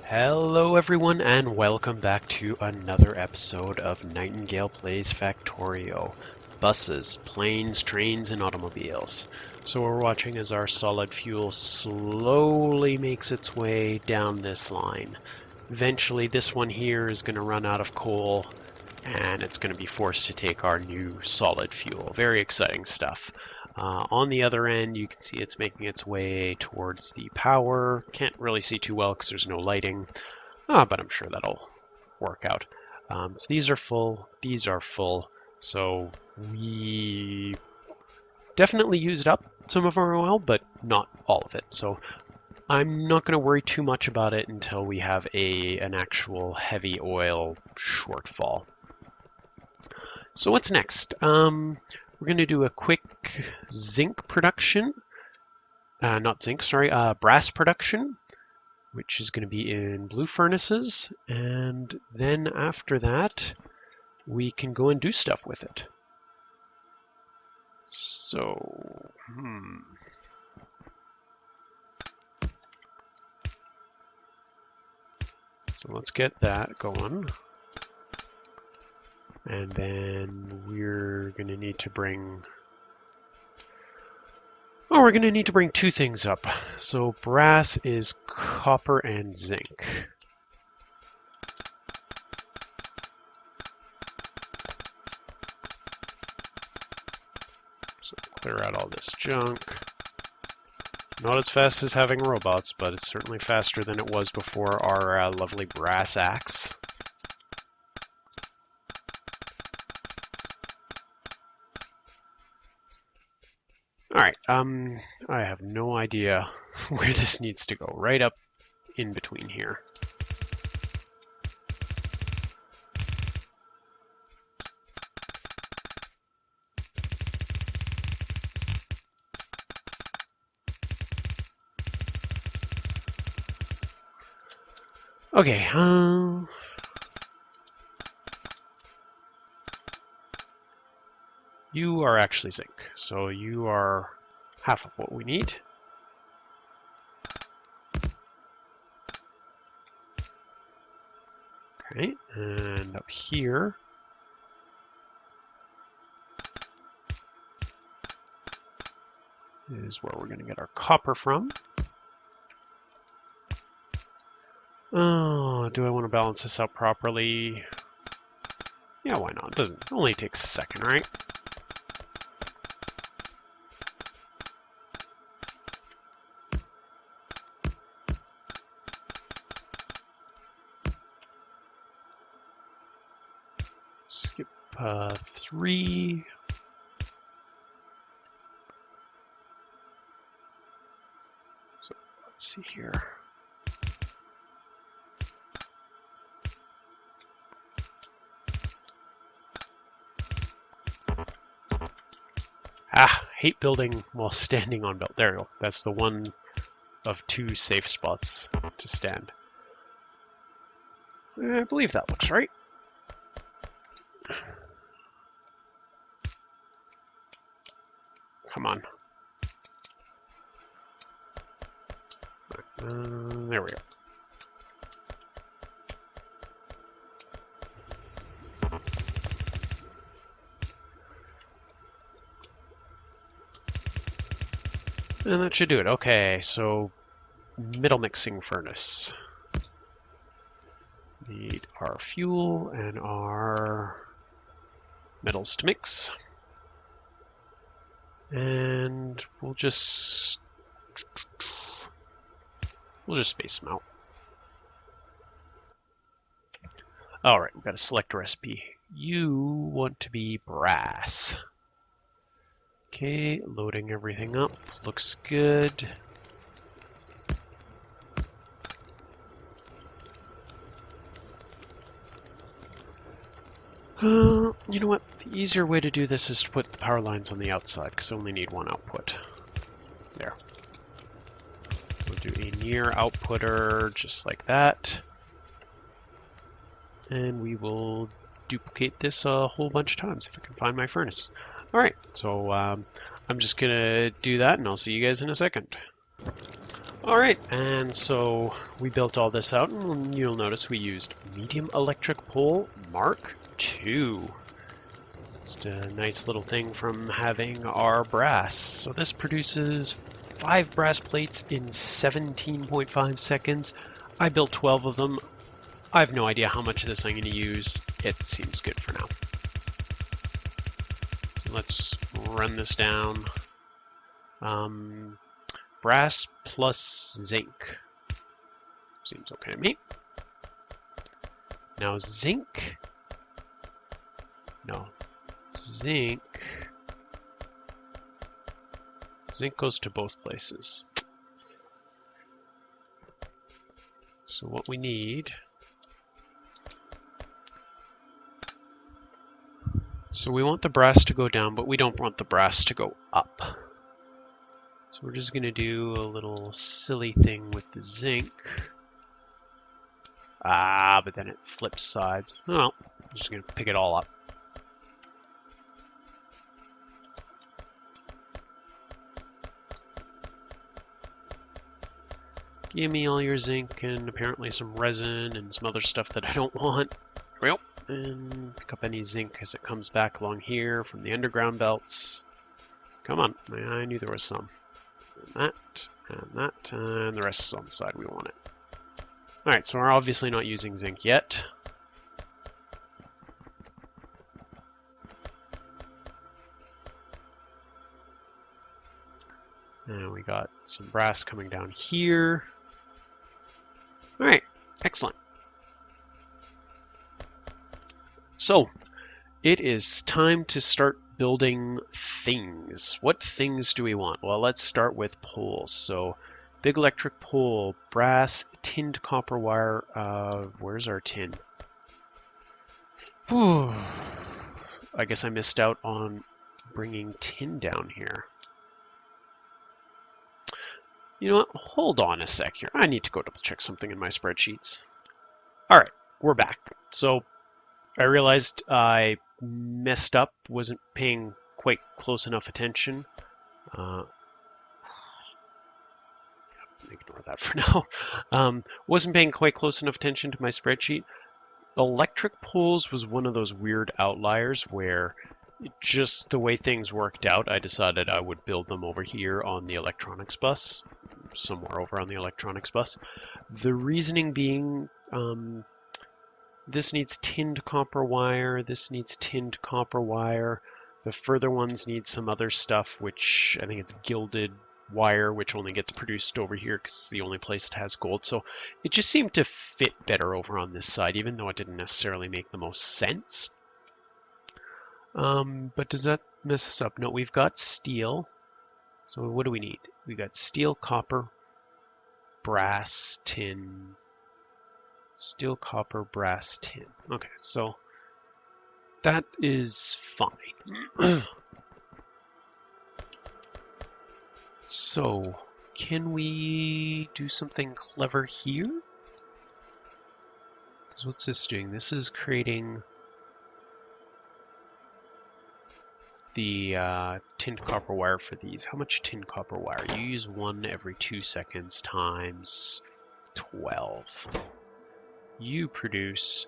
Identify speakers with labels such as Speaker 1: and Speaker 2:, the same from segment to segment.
Speaker 1: Hello everyone and welcome back to another episode of Nightingale Plays Factorio. Buses, planes, trains, and automobiles. So we're watching as our solid fuel slowly makes its way down this line. Eventually this one here is going to run out of coal and it's going to be forced to take our new solid fuel. Very exciting stuff. On the other end, you can see it's making its way towards the power. Can't really see too well because there's no lighting, but I'm sure that'll work out. So these are full, these are full. So we definitely used up some of our oil, but not all of it. So I'm not going to worry too much about it until we have an actual heavy oil shortfall. So what's next? We're going to do a quick zinc production, brass production, which is going to be in blue furnaces. And then after that, we can go and do stuff with it. So, So let's get that going. And then we're going to need to bring... Oh, we're going to need to bring two things up. So brass is copper and zinc. So clear out all this junk. Not as fast as having robots, but it's certainly faster than it was before our lovely brass axe. Alright, I have no idea where this needs to go. Right up in between here. Okay, you are actually zinc, so you are half of what we need. Okay, and up here, is where we're going to get our copper from. Oh, do I want to balance this out properly? Yeah, why not? It only takes a second, right? Skip 3. So let's see here. Hate building while standing on belt. There we go. That's the one of two safe spots to stand. I believe that looks right. Come on. There we go. And that should do it. Okay, so middle mixing furnace. Need our fuel and our metals to mix. And we'll just space them out. All right, we've got to select a recipe. You want to be brass. Okay, loading everything up. Looks good. You know what? The easier way to do this is to put the power lines on the outside, because I only need one output. There. We'll do a near outputter, just like that. And we will duplicate this a whole bunch of times if I can find my furnace. Alright, so I'm just going to do that, and I'll see you guys in a second. Alright, and so we built all this out, and you'll notice we used medium electric pole Mark II. Just a nice little thing from having our brass. So this produces 5 brass plates in 17.5 seconds. I built 12 of them. I have no idea how much of this I'm going to use. It seems good for now. So let's run this down. Brass plus zinc. Seems okay to me. Now zinc. No. Zinc. Zinc goes to both places. So what we need... So we want the brass to go down, but we don't want the brass to go up. So we're just going to do a little silly thing with the zinc. But then it flips sides. Oh, well, I'm just going to pick it all up. Give me all your zinc and apparently some resin and some other stuff that I don't want. Well, and pick up any zinc as it comes back along here from the underground belts. Come on, I knew there was some. And that, and the rest is on the side we want it. Alright, so we're obviously not using zinc yet. And we got some brass coming down here. Alright, excellent. So, it is time to start building things. What things do we want? Well, let's start with poles. So, big electric pole, brass, tinned copper wire. Where's our tin? Whew. I guess I missed out on bringing tin down here. You know what? Hold on a sec here. I need to go double check something in my spreadsheets. All right, we're back. So I realized I messed up, wasn't paying quite close enough attention. Ignore that for now. Wasn't paying quite close enough attention to my spreadsheet. Electric poles was one of those weird outliers where just the way things worked out, I decided I would build them over here on the electronics bus, somewhere over on the electronics bus. The reasoning being, this needs tinned copper wire, this needs tinned copper wire, the further ones need some other stuff, which I think it's gilded wire, which only gets produced over here because it's the only place it has gold. So it just seemed to fit better over on this side, even though it didn't necessarily make the most sense. But does that mess us up? No, we've got steel. So what do we need? We got steel, copper, brass, tin. Steel, copper, brass, tin. Okay, so that is fine. So, can we do something clever here? Because what's this doing? This is creating the tinned copper wire for these. How much tinned copper wire? You use 1 every 2 seconds times 12. You produce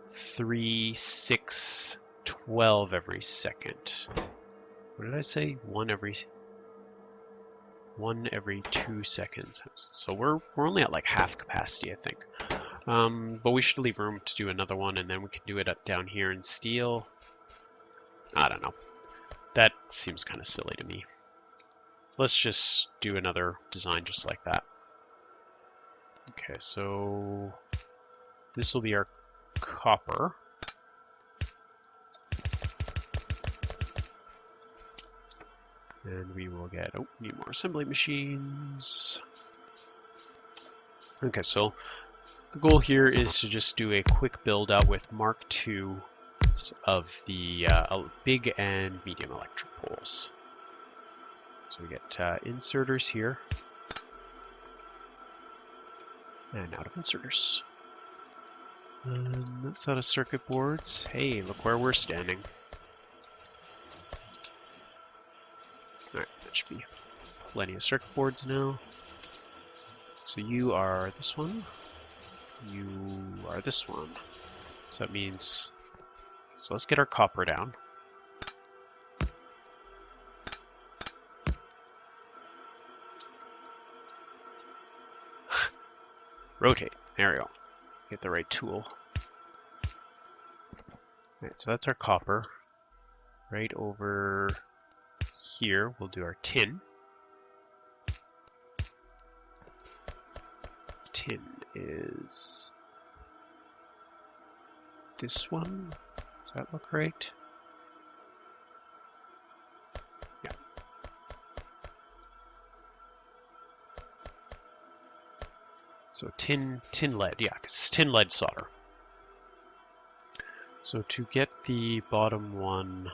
Speaker 1: 3, 6, 12 every second. What did I say? 1 every 2 seconds. So we're only at like half capacity, I think. But we should leave room to do another one, and then we can do it up down here in steel. I don't know. That seems kind of silly to me. Let's just do another design just like that. Okay, so this will be our copper. And we will get, need more assembly machines. Okay, so the goal here is to just do a quick build out with Mark II of the big and medium electric poles. So we get inserters here. And out of inserters. And that's out of circuit boards. Hey, look where we're standing. Alright, that should be plenty of circuit boards now. So you are this one. You are this one. So that means, so let's get our copper down. Rotate. There we go. Get the right tool. Alright, so that's our copper. Right over here, we'll do our tin. Tin is this one. Does that look right? Yeah. So tin lead, yeah, because it's tin lead solder. So to get the bottom one,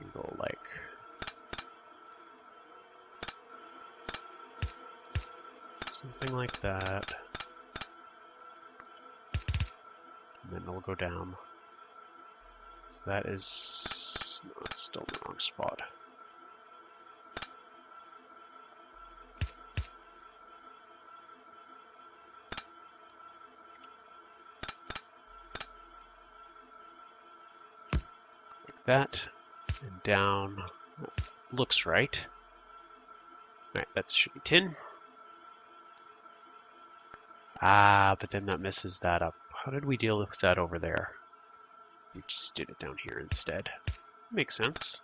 Speaker 1: you go like something like that, and then it'll go down. So that is, no, it's still in the wrong spot. Like that, and down. Looks right. Alright, that should be tin. Ah, but then that messes that up. How did we deal with that over there? We just did it down here instead. Makes sense.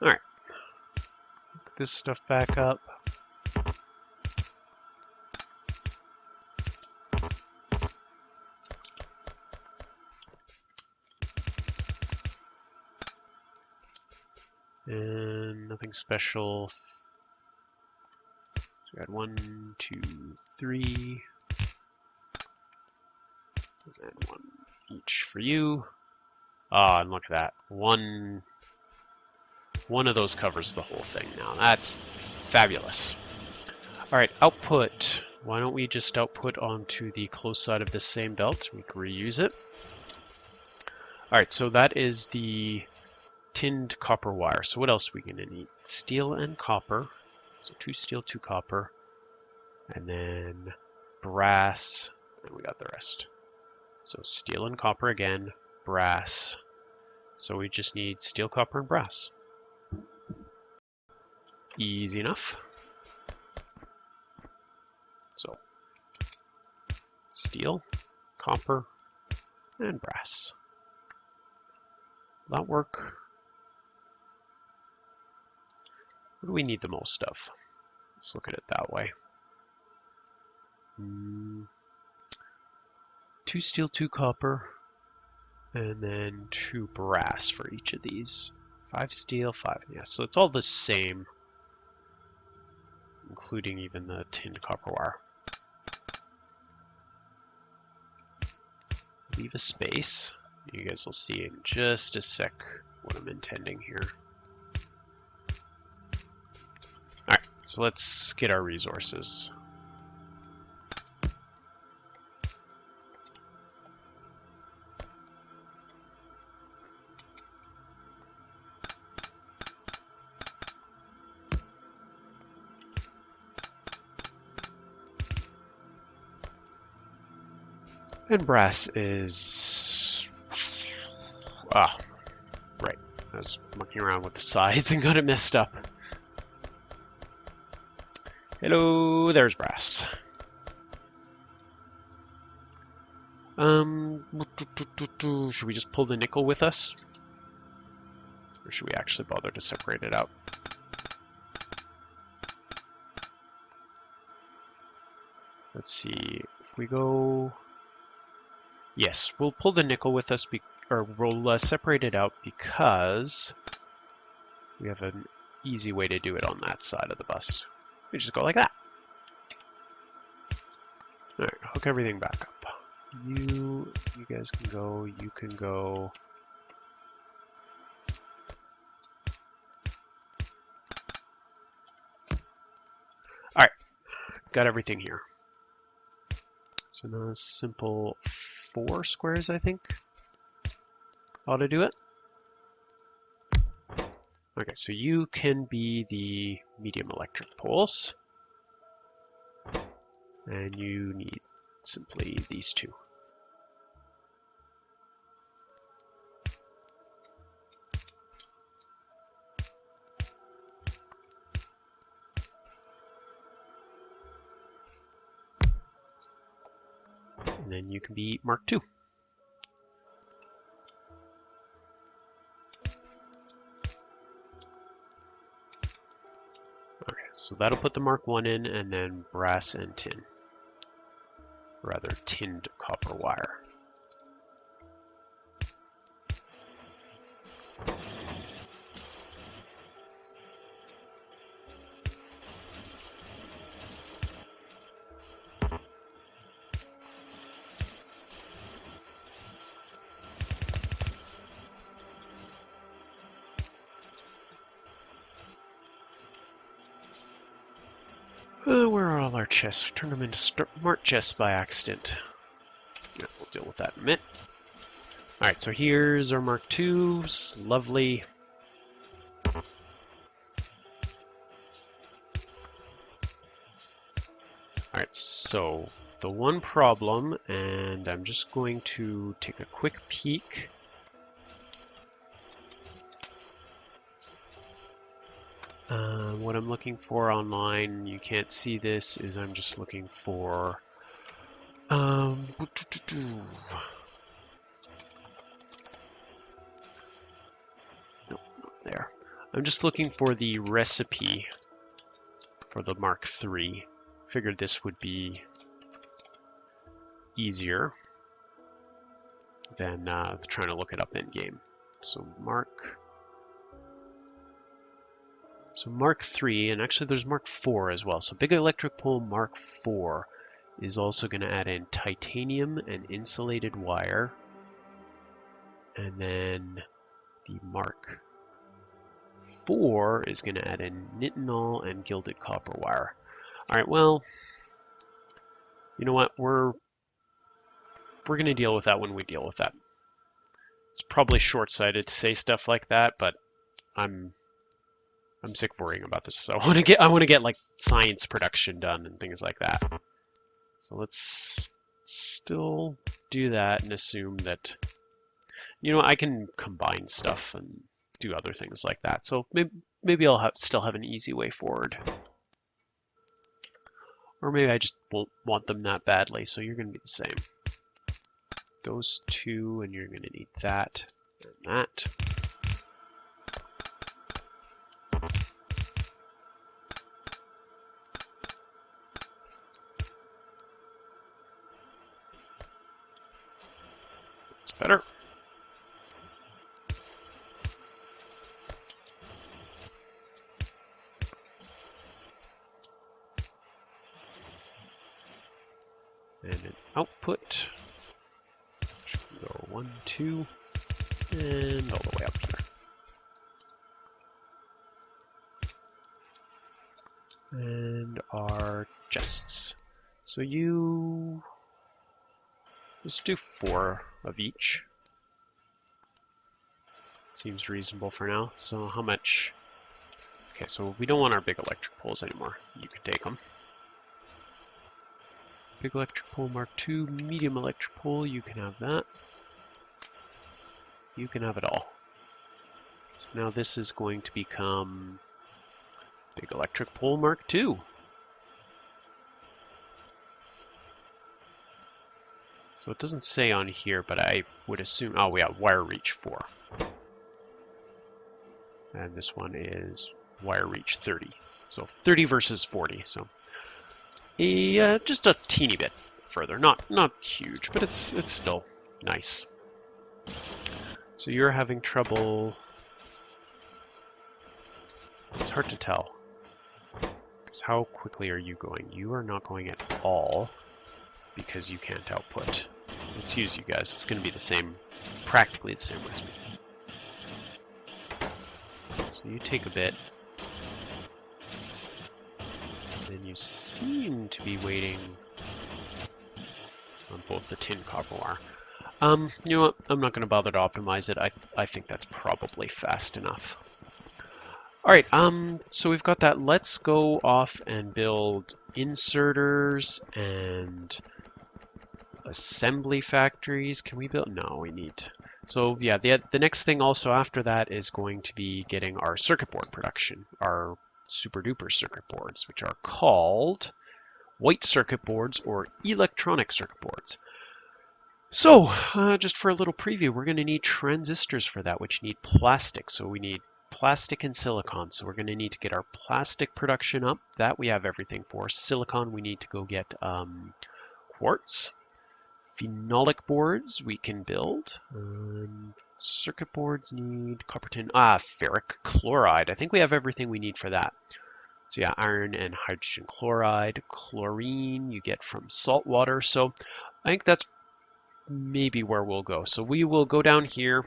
Speaker 1: Alright. Put this stuff back up. And nothing special. So we had 1, 2, 3. And then 1 each for you. Ah, and look at that. One of those covers the whole thing now. That's fabulous. All right, output. Why don't we just output onto the close side of this same belt? We can reuse it. All right, so that is the tinned copper wire. So what else are we going to need? Steel and copper. So 2 steel, 2 copper. And then brass. And we got the rest. So steel and copper again. Brass. So we just need steel, copper, and brass. Easy enough. So steel, copper, and brass. Will that work? What do we need the most of? Let's look at it that way. 2 steel, 2 copper, and then 2 brass for each of these. 5 steel, 5, yeah, so it's all the same, including even the tinned copper wire. Leave a space. You guys will see in just a sec what I'm intending here. Alright, so let's get our resources. And brass is... Ah, right. I was mucking around with the sides and got it messed up. Hello, there's brass. Should we just pull the nickel with us? Or should we actually bother to separate it out? Let's see, if we go... Yes, we'll pull the nickel with us, or we'll separate it out because we have an easy way to do it on that side of the bus. We just go like that. All right, hook everything back up. You guys can go, you can go. All right, got everything here. So now a simple 4 squares, I think, ought to do it. Okay, so you can be the medium electric poles. And you need simply these two. And then you can be Mark II. Okay, so that'll put the Mark I in, and then brass and tin. Rather, tinned copper wire. Where are all our chests? Turn them into smart chests by accident. Yeah, we'll deal with that in a minute. Alright, so here's our Mark IIs. Lovely. Alright, so the one problem, and I'm just going to take a quick peek. What I'm looking for online, you can't see this, is I'm just looking for no, not there. I'm just looking for the recipe for the Mark III. Figured this would be easier than trying to look it up in game. So Mark III, and actually there's Mark IV as well. So big electric pole Mark IV is also going to add in titanium and insulated wire. And then the Mark IV is going to add in nitinol and gilded copper wire. All right, well, you know what? We're going to deal with that when we deal with that. It's probably short-sighted to say stuff like that, but I'm sick of worrying about this. So I want to get like science production done and things like that. So let's still do that and assume that, you know, I can combine stuff and do other things like that. So maybe I'll still have an easy way forward. Or maybe I just won't want them that badly. So you're going to be the same. Those two, and you're going to need that and that. That's better. And an output. Go 1, 2, and all the way up here. And our chests. So let's do 4 of each. Seems reasonable for now. So how much? Okay, so we don't want our big electric poles anymore. You can take them. Big electric pole Mark II, medium electric pole, you can have that. You can have it all. So now this is going to become big electric pole Mark II. So it doesn't say on here, but I would assume, oh yeah, wire reach 4. And this one is wire reach 30. So 30 versus 40. So just a teeny bit further. Not huge, but it's still nice. So you're having trouble. It's hard to tell. Because how quickly are you going? You are not going at all because you can't output. Let's use you guys. It's going to be the same, practically the same recipe. So you take a bit. And you seem to be waiting on both the tin copper wire. You know what? I'm not going to bother to optimize it. I think that's probably fast enough. All right, so we've got that. Let's go off and build inserters and assembly factories. Can we build? No, we need. So yeah, the next thing also after that is going to be getting our circuit board production, our super duper circuit boards, which are called white circuit boards or electronic circuit boards. So just for a little preview, we're going to need transistors for that, which need plastic. So we need plastic and silicon. So we're going to need to get our plastic production up. That we have everything for. Silicon, we need to go get quartz. Phenolic boards we can build. Circuit boards need copper tin. Ferric chloride. I think we have everything we need for that. So yeah, iron and hydrogen chloride. Chlorine you get from salt water. So I think that's maybe where we'll go. So we will go down here.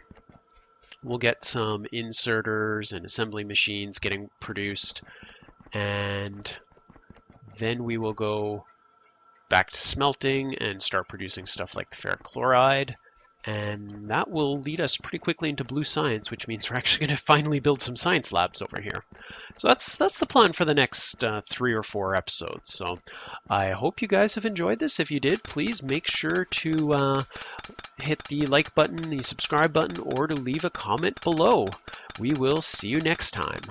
Speaker 1: We'll get some inserters and assembly machines getting produced. And then we will go back to smelting and start producing stuff like the ferric chloride. And that will lead us pretty quickly into blue science, which means we're actually going to finally build some science labs over here. So that's the plan for the next 3 or 4 episodes. So I hope you guys have enjoyed this. If you did, please make sure to hit the like button, the subscribe button, or to leave a comment below. We will see you next time.